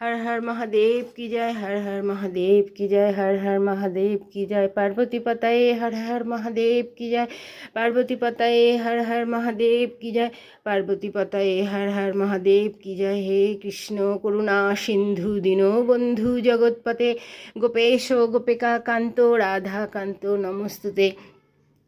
हर हर महादेव की जय, हर हर महादेव की जय, हर हर महादेव की जय। पार्वती पतये हर हर महादेव की जय, पार्वती पतये हर हर महादेव की जय, पार्वती पतये हर हर महादेव की जय। हे कृष्ण करुणा सिंधु दीनो बंधु जगतपते गोपेश गोपिका कांतो राधा कांतो नमस्तुते।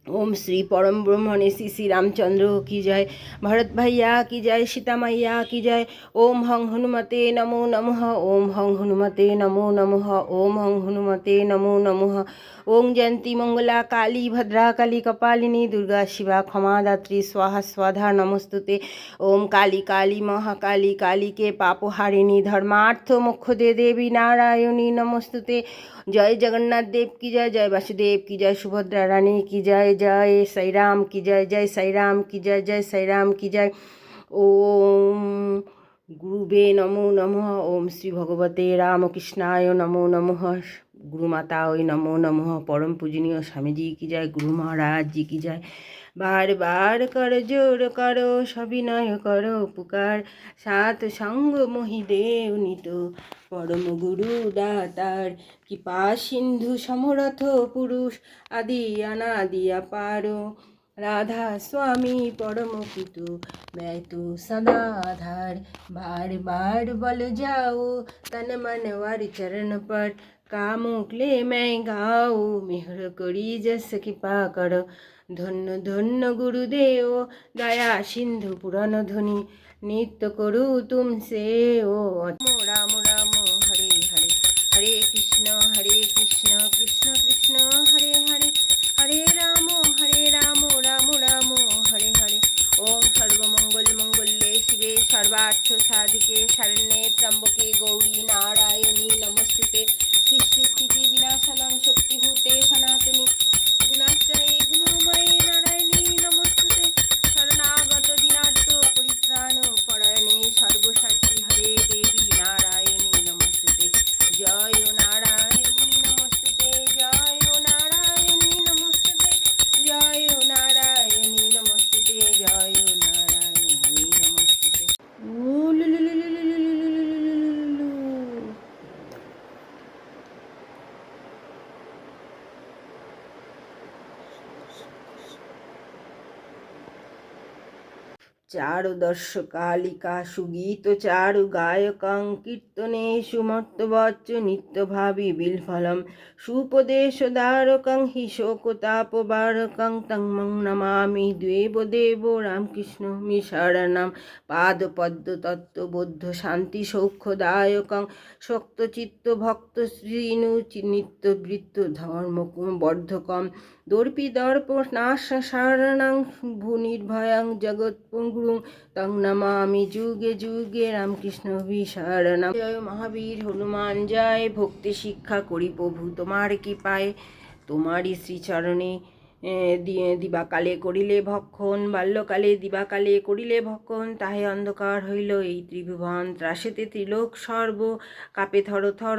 ओम श्री परम ब्रह्मणे श्री श्री रामचंद्र की जय, भरत भैया की जय, सीता मैया की जय। ओम हं हनुमते नमो नमः, ओम हं हनुमते नमो नमः, ओम हं हनुमते नमो नमः। ओम जयंती मंगला काली भद्रा काली कपालिनी दुर्गा शिवा क्षमा दात्री स्वाहा स्वाधा नमस्तुते। ओम काली काली महाकाली काली के पापहारिणी धर्मार्थ मोक्ष दे देवी नारायणी नमस्तुते। जय जगन्नाथ देव की जय, जय वासुदेव की जय, सुभद्रा रानी की जय, जय साई राम की जय, जय साई राम की जय, जय साई राम की जय। ओम गुरुवे नमो नमः, ओम श्री भगवते रामकृष्णाय नमो नमः, गुरुमाता नमो नमः, परम पूजनीय स्वामी जी की जय, गुरु महाराज जी की जय। बार बार कर जोर करो सविनय करो पुकार, सात संग मोहि देव नित परम गुरु दातार। कृपा सिंधु समरथ पुरुष आदि अनादि अपार, राधा स्वामी परम पितु मैं तो सदा आधार। बार बार बल जाओ तन मन वर चरण पर, कामुकले मैं गाओ मेहर करी जस कृपा कर। धन्य धन्य गुरुदेव दया सिंधु पुराण ध्वनि, नित्य करू तुमसे ओ राम राम हरे हरे, हरे कृष्ण कृष्ण कृष्ण हरे हरे, हरे राम राम राम हरे हरे। ओम सर्वमंगल मंगल्ये शिवे सर्वार्थ साधिके शरण्ये त्र्यंबके गौरी नारायणी नमस्ते। सृष्टि स्थिति विनाशनं शक्तिभूते सनातनी गुणाश्रये गुणमये नारायणी नमस्ते। शरणागत दिनार्थ परित्राण परायणे सर्वसाक्षी हरे देवी नारायणी नमस्ते। जय नारायणी नमस्ते, जय नारायणी नमस्ते, जय नारायणी नमस्ते, जय नारायणी नमस्ते। चारुदर्श कालिका सुगीत चारु गायकं कीर्तनेषु मर्तवच्च नित्यभावि बिल्फलं, सुपदेशधारकं हि शोकतापवारकं तं मं नमामि देवदेवो रामकृष्णं शरणं। पादपद्मतत्त्वबोध शान्ति सौख्यदायकं शक्तचित्त भक्त श्रीनु नित्यवृत्त धर्मवर्धकं, दर्पिदर्पनाशरणं भूनिर्भयं जगद्गुरुं तं नमामि जुगे जुगे रामकृष्ण शरणं। जय महावीर हनुमान जय, भक्ति शिक्षा करी प्रभु তোমার কৃপায়, তোমারই শ্রীচরণে দিবাকালে করিলে ভক্ষণ, বাল্যকালে দিবাকালে করিলে ভক্ষণ, তাহে অন্ধকার হইল এই ত্রিভুবন, ত্রাসেতে ত্রিলোক সর্ব কাপে থর থর,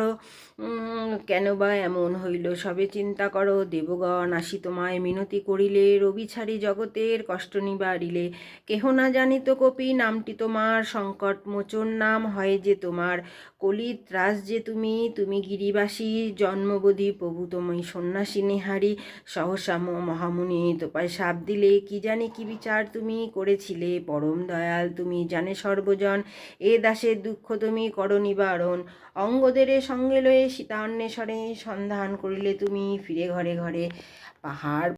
কেন বা এমন হইল সবে চিন্তা করো। দেবগণ আসি তোমায় মিনতি করিলে, রবি ছাড়ি জগতের কষ্ট নিবারিলে, কেহ না জানিত কপি নামটি তোমার, সংকট মোচন নাম হয় যে তোমার, কলি ত্রাস যে তুমি, তুমি গিরিবাসী জন্মবোধি প্রভু তুমি সন্ন্যাসী নিহারি, সহসা মহামুনি তোপায় সাপ দিলে, কি জানি কি বিচার তুমি করেছিলে, পরম দয়াল তুমি জানে সর্বজন, এ দাসের দুঃখ তুমি করো নিবারণ। অঙ্গদের সঙ্গে লয়ে সীতা অন্বেষণে সন্ধান করিলে তুমি, ফিরে ঘরে ঘরে পাহাড়